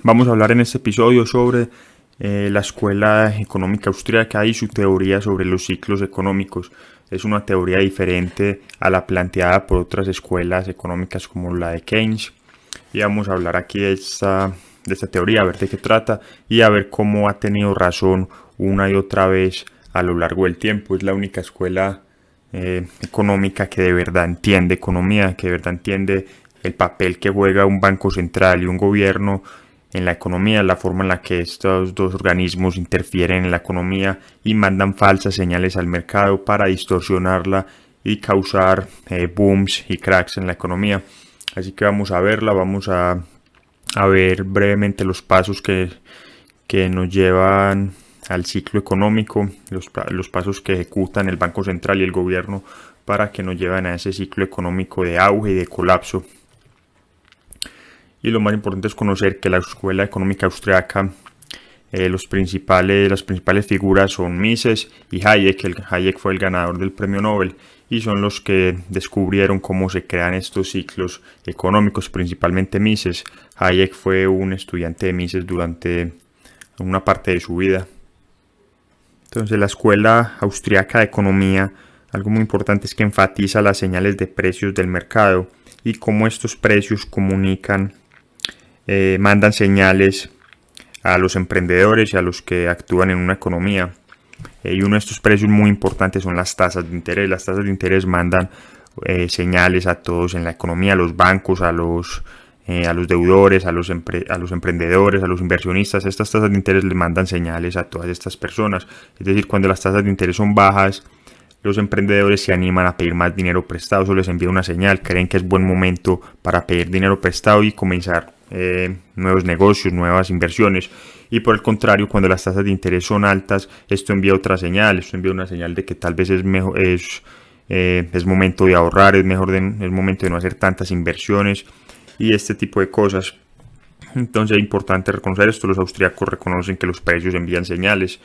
Vamos a hablar en este episodio sobre la Escuela Económica Austríaca y su teoría sobre los ciclos económicos. Es una teoría diferente a la planteada por otras escuelas económicas como la de Keynes. Y vamos a hablar aquí de esta teoría, a ver de qué trata y a ver cómo ha tenido razón una y otra vez a lo largo del tiempo. Es la única escuela económica que de verdad entiende economía, que de verdad entiende el papel que juega un banco central y un gobierno en la economía, la forma en la que estos dos organismos interfieren en la economía y mandan falsas señales al mercado para distorsionarla y causar booms y cracks en la economía. Así que vamos a verla, vamos a ver brevemente los pasos que nos llevan al ciclo económico, los pasos que ejecutan el Banco Central y el gobierno para que nos lleven a ese ciclo económico de auge y de colapso. Y lo más importante es conocer que la Escuela Económica Austriaca, las principales figuras son Mises y Hayek. Hayek fue el ganador del premio Nobel y son los que descubrieron cómo se crean estos ciclos económicos, principalmente Mises. Hayek fue un estudiante de Mises durante una parte de su vida. Entonces, la Escuela Austriaca de Economía, algo muy importante es que enfatiza las señales de precios del mercado y cómo estos precios mandan señales a los emprendedores y a los que actúan en una economía. Y uno de estos precios muy importantes son las tasas de interés. Las tasas de interés mandan señales a todos en la economía, a los bancos, a los deudores, a los emprendedores, a los inversionistas. Estas tasas de interés les mandan señales a todas estas personas. Es decir, cuando las tasas de interés son bajas, los emprendedores se animan a pedir más dinero prestado. Eso les envía una señal, creen que es buen momento para pedir dinero prestado y comenzar nuevos negocios, nuevas inversiones. Y por el contrario, cuando las tasas de interés son altas, esto envía otra señal. Esto envía una señal de que tal vez es momento de ahorrar, es momento de no hacer tantas inversiones y este tipo de cosas. Entonces es importante reconocer esto. Los austríacos reconocen que los precios envían señales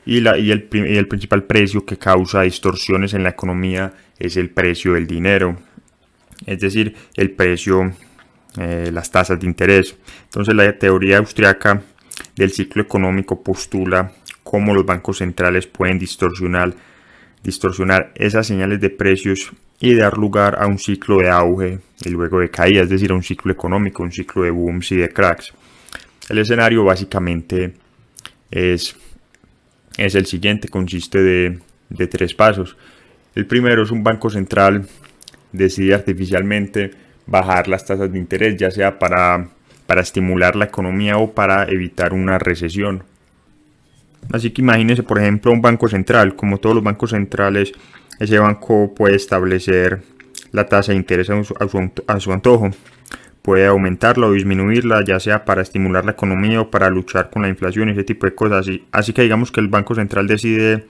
y el principal precio que causa distorsiones en la economía es el precio del dinero, es decir, el precio, las tasas de interés. Entonces la teoría austriaca del ciclo económico postula cómo los bancos centrales pueden distorsionar esas señales de precios y dar lugar a un ciclo de auge y luego de caída, es decir, a un ciclo económico, un ciclo de booms y de cracks. El escenario básicamente es el siguiente, consiste de tres pasos. El primero es un banco central decide artificialmente bajar las tasas de interés, ya sea para estimular la economía o para evitar una recesión. Así que imagínense, por ejemplo, un banco central. Como todos los bancos centrales, ese banco puede establecer la tasa de interés a su antojo. Puede aumentarla o disminuirla, ya sea para estimular la economía o para luchar con la inflación, ese tipo de cosas. Así que digamos que el Banco Central decide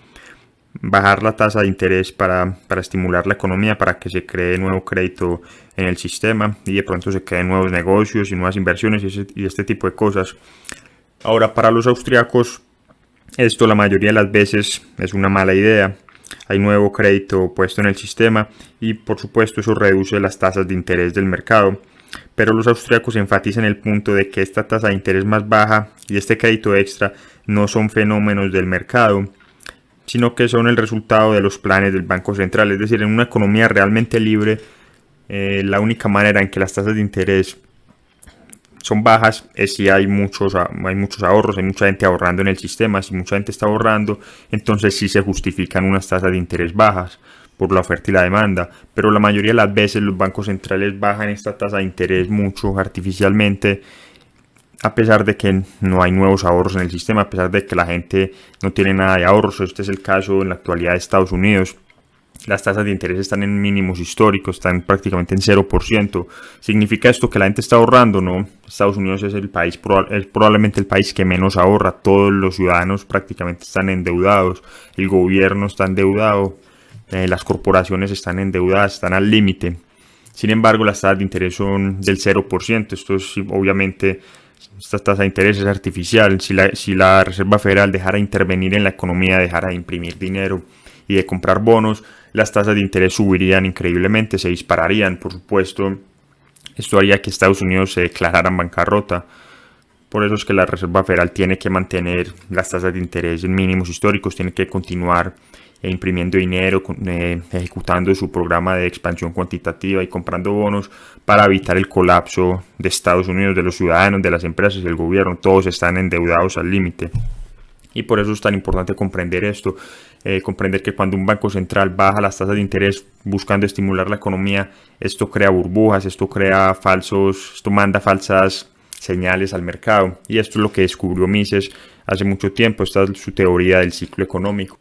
bajar la tasa de interés para estimular la economía, para que se cree nuevo crédito en el sistema y de pronto se creen nuevos negocios y nuevas inversiones y este tipo de cosas. Ahora, para los austriacos, esto la mayoría de las veces es una mala idea. Hay nuevo crédito puesto en el sistema y por supuesto eso reduce las tasas de interés del mercado. Pero los austriacos enfatizan el punto de que esta tasa de interés más baja y este crédito extra no son fenómenos del mercado, sino que son el resultado de los planes del Banco Central. Es decir, en una economía realmente libre, la única manera en que las tasas de interés son bajas es si hay muchos ahorros, hay mucha gente ahorrando en el sistema. Si mucha gente está ahorrando, entonces sí se justifican unas tasas de interés bajas por la oferta y la demanda, pero la mayoría de las veces los bancos centrales bajan esta tasa de interés mucho artificialmente, a pesar de que no hay nuevos ahorros en el sistema, a pesar de que la gente no tiene nada de ahorros. Este es el caso en la actualidad de Estados Unidos. Las tasas de interés están en mínimos históricos, están prácticamente en 0%. ¿Significa esto que la gente está ahorrando? No. Estados Unidos es probablemente el país que menos ahorra. Todos los ciudadanos prácticamente están endeudados. El gobierno está endeudado. Las corporaciones están endeudadas, están al límite. Sin embargo, las tasas de interés son del 0%. Esto es, obviamente, esta tasa de interés es artificial. Si la Reserva Federal dejara intervenir en la economía, dejara de imprimir dinero y de comprar bonos, las tasas de interés subirían increíblemente, se dispararían. Por supuesto, esto haría que Estados Unidos se declarara en bancarrota. Por eso es que la Reserva Federal tiene que mantener las tasas de interés en mínimos históricos, tiene que continuar imprimiendo dinero, ejecutando su programa de expansión cuantitativa y comprando bonos para evitar el colapso de Estados Unidos, de los ciudadanos, de las empresas y del gobierno. Todos están endeudados al límite. Y por eso es tan importante comprender esto, comprender que cuando un banco central baja las tasas de interés buscando estimular la economía, esto crea burbujas, esto manda falsas señales al mercado. Y esto es lo que descubrió Mises hace mucho tiempo. Esta es su teoría del ciclo económico.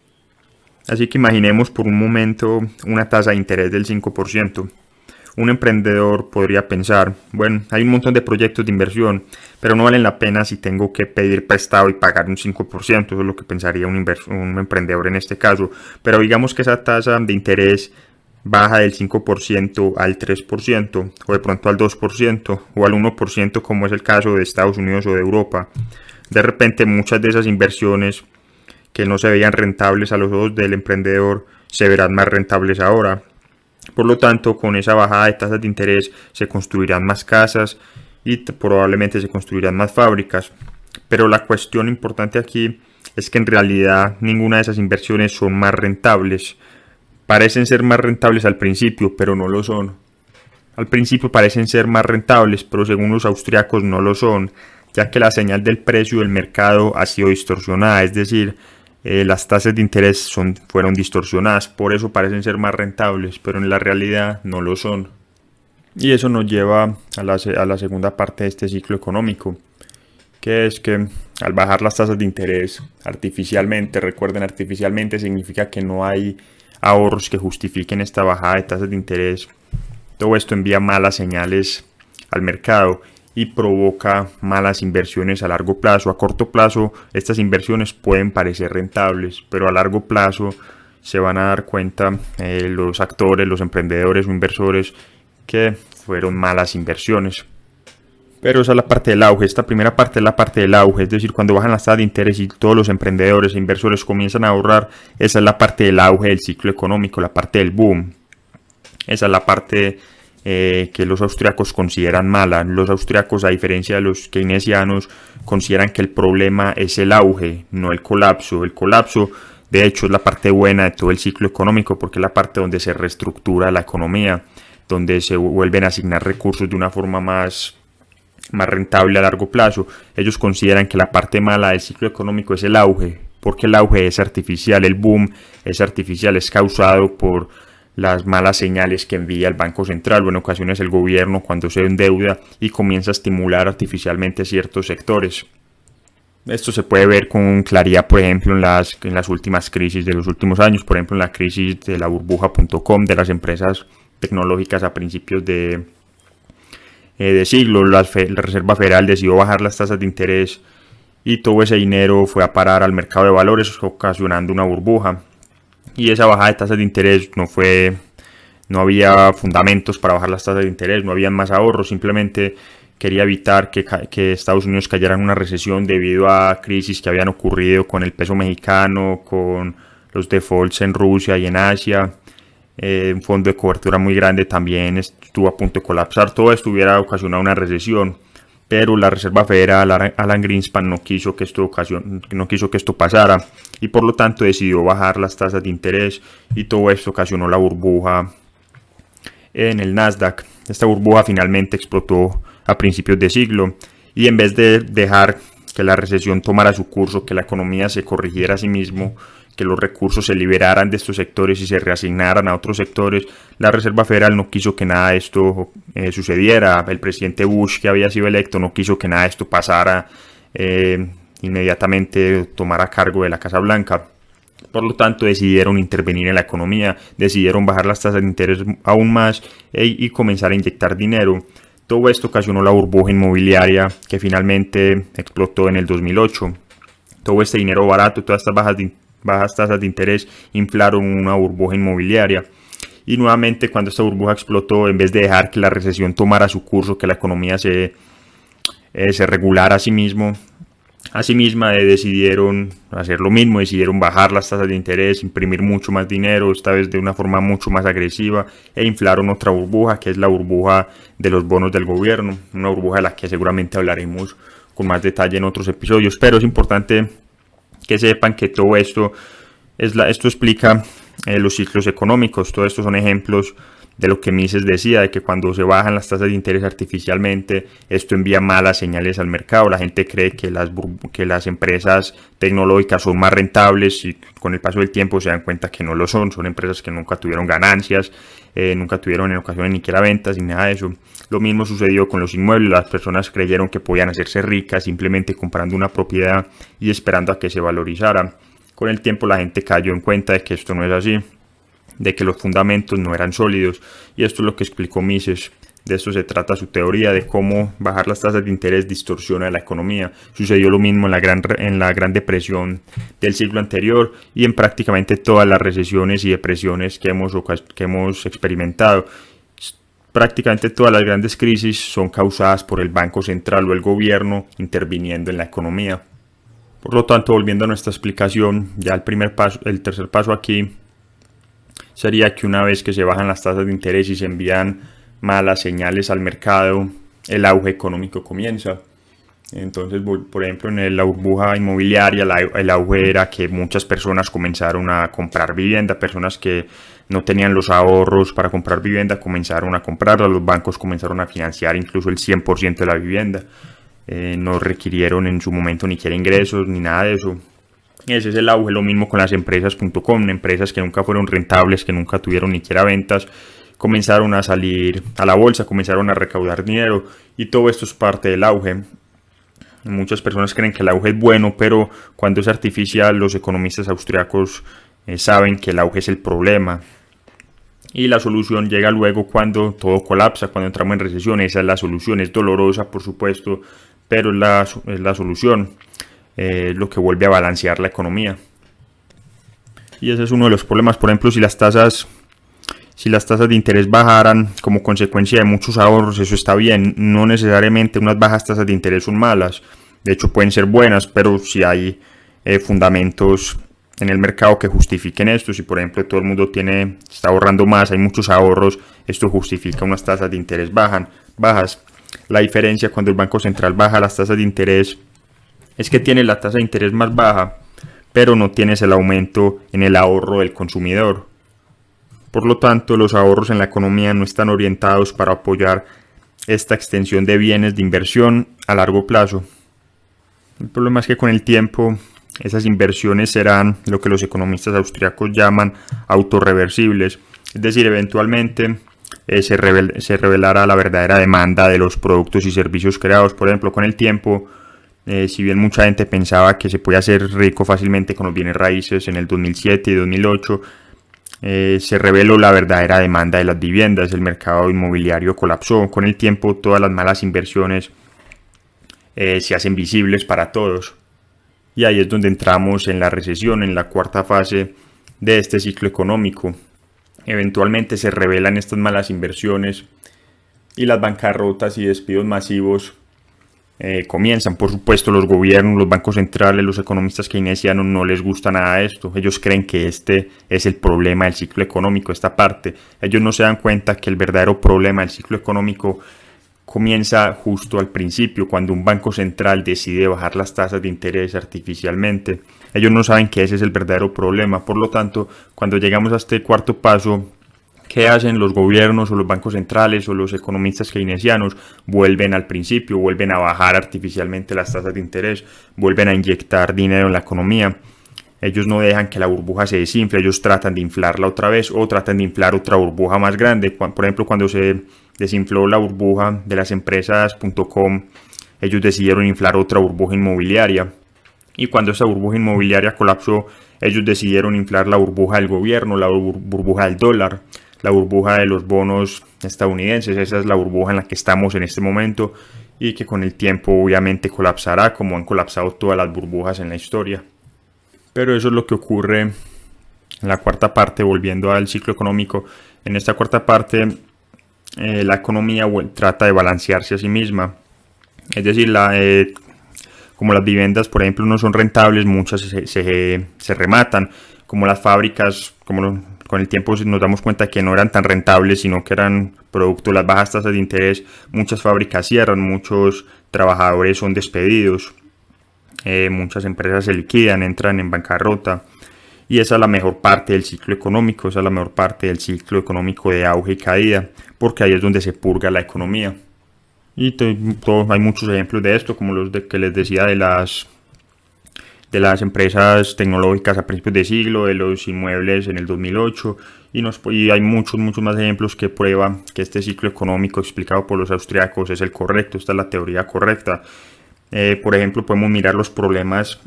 Así que imaginemos por un momento una tasa de interés del 5%. Un emprendedor podría pensar, bueno, hay un montón de proyectos de inversión, pero no valen la pena si tengo que pedir prestado y pagar un 5%, eso es lo que pensaría un emprendedor en este caso. Pero digamos que esa tasa de interés baja del 5% al 3%, o de pronto al 2%, o al 1%, como es el caso de Estados Unidos o de Europa. De repente muchas de esas inversiones que no se veían rentables a los ojos del emprendedor se verán más rentables ahora. Por lo tanto, con esa bajada de tasas de interés se construirán más casas y probablemente se construirán más fábricas. Pero la cuestión importante aquí es que en realidad ninguna de esas inversiones son más rentables. Parecen ser más rentables al principio, pero no lo son. Al principio parecen ser más rentables, pero según los austriacos no lo son, ya que la señal del precio del mercado ha sido distorsionada, es decir, las tasas de interés fueron distorsionadas, por eso parecen ser más rentables, pero en la realidad no lo son. Y eso nos lleva a la segunda parte de este ciclo económico, que es que al bajar las tasas de interés artificialmente, recuerden, artificialmente significa que no hay ahorros que justifiquen esta bajada de tasas de interés. Todo esto envía malas señales al mercado y provoca malas inversiones a largo plazo. A corto plazo estas inversiones pueden parecer rentables, pero a largo plazo se van a dar cuenta los actores, los emprendedores o inversores que fueron malas inversiones. Pero esa es la parte del auge. Esta primera parte es la parte del auge, es decir, cuando bajan las tasas de interés y todos los emprendedores e inversores comienzan a ahorrar, esa es la parte del auge del ciclo económico, la parte del boom. Esa es la parte que los austriacos consideran mala. Los austriacos, a diferencia de los keynesianos, consideran que el problema es el auge, no el colapso. El colapso, de hecho, es la parte buena de todo el ciclo económico, porque es la parte donde se reestructura la economía, donde se vuelven a asignar recursos de una forma más rentable a largo plazo. Ellos consideran que la parte mala del ciclo económico es el auge, porque el auge es artificial, el boom es artificial, es causado por las malas señales que envía el Banco Central o en ocasiones el gobierno cuando se endeuda y comienza a estimular artificialmente ciertos sectores. Esto se puede ver con claridad, por ejemplo, en las últimas crisis de los últimos años, por ejemplo en la crisis de la burbuja.com, de las empresas tecnológicas a principios de siglo. La Reserva Federal decidió bajar las tasas de interés y todo ese dinero fue a parar al mercado de valores, ocasionando una burbuja. Y esa bajada de tasas de interés no había fundamentos para bajar las tasas de interés, no había más ahorros, simplemente quería evitar que Estados Unidos cayera en una recesión debido a crisis que habían ocurrido con el peso mexicano, con los defaults en Rusia y en Asia. Un fondo de cobertura muy grande también estuvo a punto de colapsar. Todo esto hubiera ocasionado una recesión, pero la Reserva Federal, Alan Greenspan, no quiso que esto pasara y por lo tanto decidió bajar las tasas de interés, y todo esto ocasionó la burbuja en el Nasdaq. Esta burbuja finalmente explotó a principios de siglo, y en vez de dejar que la recesión tomara su curso, que la economía se corrigiera a sí mismo, que los recursos se liberaran de estos sectores y se reasignaran a otros sectores, la Reserva Federal no quiso que nada de esto sucediera. El presidente Bush, que había sido electo, no quiso que nada de esto pasara, inmediatamente tomara cargo de la Casa Blanca. Por lo tanto, decidieron intervenir en la economía, decidieron bajar las tasas de interés aún más y comenzar a inyectar dinero. Todo esto ocasionó la burbuja inmobiliaria que finalmente explotó en el 2008. Todo este dinero barato, todas estas bajas tasas de interés inflaron una burbuja inmobiliaria. Y nuevamente, cuando esta burbuja explotó, en vez de dejar que la recesión tomara su curso, que la economía se regulara a sí misma, decidieron hacer lo mismo, decidieron bajar las tasas de interés, imprimir mucho más dinero, esta vez de una forma mucho más agresiva, e inflaron otra burbuja, que es la burbuja de los bonos del gobierno, una burbuja de la que seguramente hablaremos con más detalle en otros episodios, pero es importante que sepan que todo esto, esto explica los ciclos económicos. Todo esto son ejemplos de lo que Mises decía, de que cuando se bajan las tasas de interés artificialmente, esto envía malas señales al mercado. La gente cree que las empresas tecnológicas son más rentables y con el paso del tiempo se dan cuenta que no lo son. Son empresas que nunca tuvieron ganancias, nunca tuvieron en ocasiones ni siquiera ventas ni nada de eso. Lo mismo sucedió con los inmuebles. Las personas creyeron que podían hacerse ricas simplemente comprando una propiedad y esperando a que se valorizara. Con el tiempo la gente cayó en cuenta de que esto no es así, de que los fundamentos no eran sólidos, y esto es lo que explicó Mises. De esto se trata su teoría, de cómo bajar las tasas de interés distorsiona la economía. Sucedió lo mismo en la Gran Depresión del siglo anterior y en prácticamente todas las recesiones y depresiones que hemos experimentado. Prácticamente todas las grandes crisis son causadas por el Banco Central o el gobierno interviniendo en la economía. Por lo tanto, volviendo a nuestra explicación, ya el tercer paso aquí sería que una vez que se bajan las tasas de interés y se envían malas señales al mercado, el auge económico comienza. Entonces, por ejemplo, en la burbuja inmobiliaria, el auge era que muchas personas comenzaron a comprar vivienda, personas que no tenían los ahorros para comprar vivienda comenzaron a comprarla, los bancos comenzaron a financiar incluso el 100% de la vivienda, no requirieron en su momento ni siquiera ingresos ni nada de eso. Ese es el auge. Lo mismo con las empresas.com, empresas que nunca fueron rentables, que nunca tuvieron ni siquiera ventas, comenzaron a salir a la bolsa, comenzaron a recaudar dinero, y todo esto es parte del auge. Muchas personas creen que el auge es bueno, pero cuando es artificial, los economistas austriacos saben que el auge es el problema. Y la solución llega luego cuando todo colapsa, cuando entramos en recesión. Esa es la solución, es dolorosa por supuesto, pero es la solución. Lo que vuelve a balancear la economía. Y ese es uno de los problemas. Por ejemplo, si las tasas de interés bajaran como consecuencia de muchos ahorros, eso está bien. No necesariamente unas bajas tasas de interés son malas, de hecho pueden ser buenas, pero si hay fundamentos en el mercado que justifiquen esto, si por ejemplo todo el mundo está ahorrando más, hay muchos ahorros, esto justifica unas tasas de interés bajas. La diferencia cuando el Banco Central baja las tasas de interés es que tienes la tasa de interés más baja, pero no tienes el aumento en el ahorro del consumidor. Por lo tanto, los ahorros en la economía no están orientados para apoyar esta extensión de bienes de inversión a largo plazo. El problema es que con el tiempo esas inversiones serán lo que los economistas austriacos llaman autorreversibles, es decir, eventualmente se revelará la verdadera demanda de los productos y servicios creados. Por ejemplo, con el tiempo, si bien mucha gente pensaba que se podía hacer rico fácilmente con los bienes raíces en el 2007 y 2008, se reveló la verdadera demanda de las viviendas. El mercado inmobiliario colapsó. Con el tiempo, todas las malas inversiones se hacen visibles para todos. Y ahí es donde entramos en la recesión, en la cuarta fase de este ciclo económico. Eventualmente se revelan estas malas inversiones y las bancarrotas y despidos masivos comienzan. Por supuesto, los gobiernos, los bancos centrales, los economistas keynesianos no les gusta nada de esto. Ellos creen que este es el problema del ciclo económico, esta parte. Ellos no se dan cuenta que el verdadero problema del ciclo económico comienza justo al principio, cuando un banco central decide bajar las tasas de interés artificialmente. Ellos no saben que ese es el verdadero problema. Por lo tanto, cuando llegamos a este cuarto paso, ¿qué hacen los gobiernos o los bancos centrales o los economistas keynesianos? Vuelven al principio, vuelven a bajar artificialmente las tasas de interés, vuelven a inyectar dinero en la economía. Ellos no dejan que la burbuja se desinfle, ellos tratan de inflarla otra vez o tratan de inflar otra burbuja más grande. Por ejemplo, cuando se desinfló la burbuja de las empresas.com, ellos decidieron inflar otra burbuja inmobiliaria. Y cuando esa burbuja inmobiliaria colapsó, ellos decidieron inflar la burbuja del gobierno, la burbuja del dólar, la burbuja de los bonos estadounidenses. Esa es la burbuja en la que estamos en este momento y que con el tiempo obviamente colapsará, como han colapsado todas las burbujas en la historia. Pero eso es lo que ocurre en la cuarta parte, volviendo al ciclo económico. En esta cuarta parte, la economía trata de balancearse a sí misma. Es decir, como las viviendas, por ejemplo, no son rentables, muchas se rematan. Como las fábricas, como con el tiempo nos damos cuenta que no eran tan rentables, sino que eran producto de las bajas tasas de interés. Muchas fábricas cierran, muchos trabajadores son despedidos, muchas empresas se liquidan, entran en bancarrota. Y esa es la mejor parte del ciclo económico, esa es la mejor parte del ciclo económico de auge y caída, porque ahí es donde se purga la economía. Y hay muchos ejemplos de esto, como los que les decía de las empresas tecnológicas a principios de siglo, de los inmuebles en el 2008, y hay muchos más ejemplos que prueban que este ciclo económico explicado por los austriacos es el correcto, esta es la teoría correcta. Por ejemplo, podemos mirar los problemas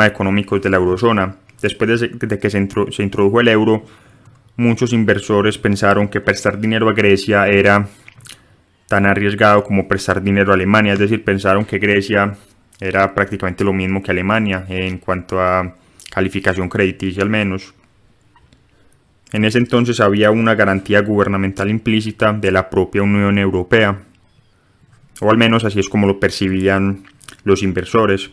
económicos de la eurozona. Después de que se introdujo el euro, muchos inversores pensaron que prestar dinero a Grecia era tan arriesgado como prestar dinero a Alemania, es decir, pensaron que Grecia era prácticamente lo mismo que Alemania en cuanto a calificación crediticia al menos. En ese entonces había una garantía gubernamental implícita de la propia Unión Europea, o al menos así es como lo percibían los inversores.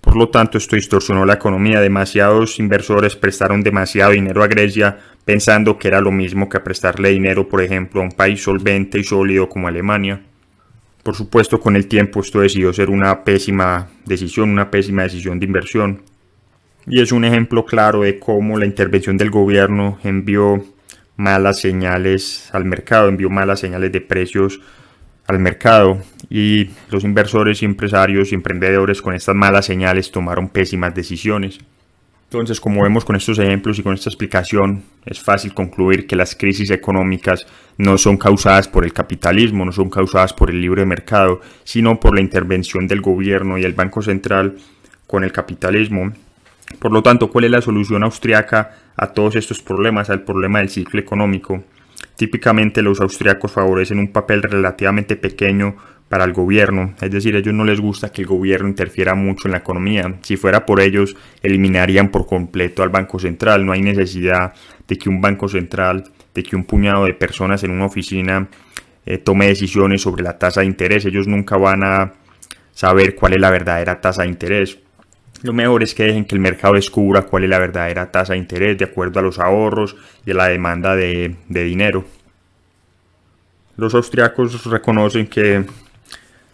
Por lo tanto, esto distorsionó la economía. Demasiados inversores prestaron demasiado dinero a Grecia pensando que era lo mismo que prestarle dinero, por ejemplo, a un país solvente y sólido como Alemania. Por supuesto, con el tiempo esto decidió ser una pésima decisión de inversión. Y es un ejemplo claro de cómo la intervención del gobierno envió malas señales al mercado, envió malas señales de precios al mercado, y los inversores y empresarios y emprendedores con estas malas señales tomaron pésimas decisiones. Entonces, como vemos con estos ejemplos y con esta explicación, es fácil concluir que las crisis económicas no son causadas por el capitalismo, no son causadas por el libre mercado, sino por la intervención del gobierno y el Banco Central con el capitalismo. Por lo tanto, ¿cuál es la solución austriaca a todos estos problemas, al problema del ciclo económico? Típicamente los austriacos favorecen un papel relativamente pequeño para el gobierno, es decir, a ellos no les gusta que el gobierno interfiera mucho en la economía. Si fuera por ellos, eliminarían por completo al Banco Central. No hay necesidad de que un Banco Central, de que un puñado de personas en una oficina tome decisiones sobre la tasa de interés. Ellos nunca van a saber cuál es la verdadera tasa de interés. Lo mejor es que dejen que el mercado descubra cuál es la verdadera tasa de interés de acuerdo a los ahorros y a la demanda de dinero. Los austriacos reconocen que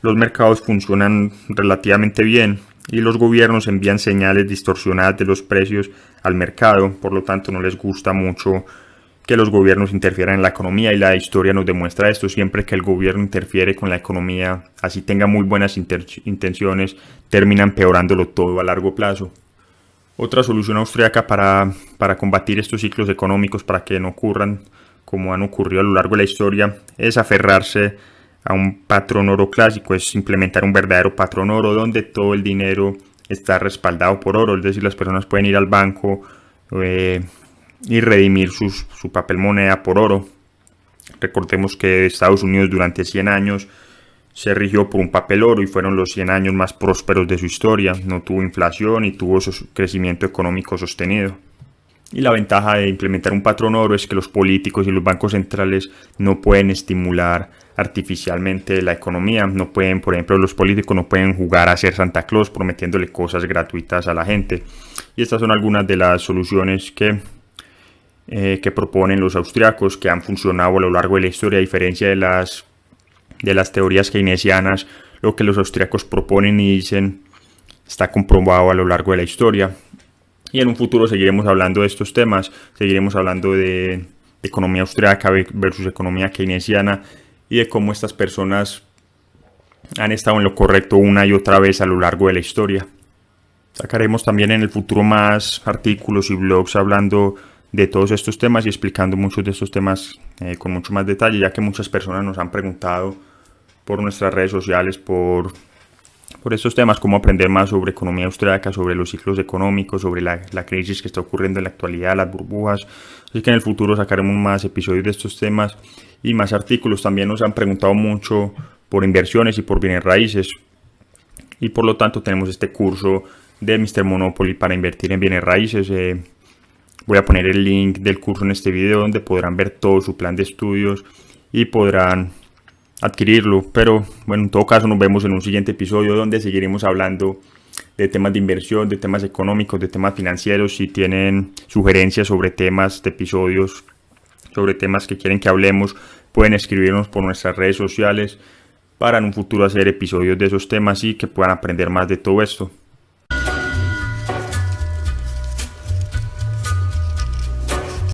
los mercados funcionan relativamente bien y los gobiernos envían señales distorsionadas de los precios al mercado, por lo tanto no les gusta mucho que los gobiernos interfieran en la economía, y la historia nos demuestra esto. Siempre que el gobierno interfiere con la economía, así tenga muy buenas intenciones, termina empeorándolo todo a largo plazo. Otra solución austriaca para combatir estos ciclos económicos, para que no ocurran como han ocurrido a lo largo de la historia, es aferrarse a un patrón oro clásico, es implementar un verdadero patrón oro donde todo el dinero está respaldado por oro, es decir, las personas pueden ir al banco y redimir su papel moneda por oro. Recordemos que Estados Unidos durante 100 años se rigió por un papel oro y fueron los 100 años más prósperos de su historia. No tuvo inflación y tuvo crecimiento económico sostenido. Y la ventaja de implementar un patrón oro es que los políticos y los bancos centrales no pueden estimular artificialmente la economía. No pueden, por ejemplo, los políticos no pueden jugar a ser Santa Claus prometiéndole cosas gratuitas a la gente. Y estas son algunas de las soluciones que proponen los austriacos, que han funcionado a lo largo de la historia. A diferencia de las teorías keynesianas, lo que los austriacos proponen y dicen está comprobado a lo largo de la historia. Y en un futuro seguiremos hablando de estos temas, seguiremos hablando de economía austriaca versus economía keynesiana y de cómo estas personas han estado en lo correcto una y otra vez a lo largo de la historia. Sacaremos también en el futuro más artículos y blogs hablando de todos estos temas y explicando muchos de estos temas con mucho más detalle, ya que muchas personas nos han preguntado por nuestras redes sociales por estos temas, cómo aprender más sobre economía austriaca, sobre los ciclos económicos, sobre la crisis que está ocurriendo en la actualidad, las burbujas. Así que en el futuro sacaremos más episodios de estos temas y más artículos. También nos han preguntado mucho por inversiones y por bienes raíces, y por lo tanto tenemos este curso de Mr. Monopoly para invertir en bienes raíces. Voy a poner el link del curso en este video, donde podrán ver todo su plan de estudios y podrán adquirirlo. Pero bueno, en todo caso nos vemos en un siguiente episodio donde seguiremos hablando de temas de inversión, de temas económicos, de temas financieros. Si tienen sugerencias sobre temas de episodios, sobre temas que quieren que hablemos, pueden escribirnos por nuestras redes sociales para en un futuro hacer episodios de esos temas y que puedan aprender más de todo esto.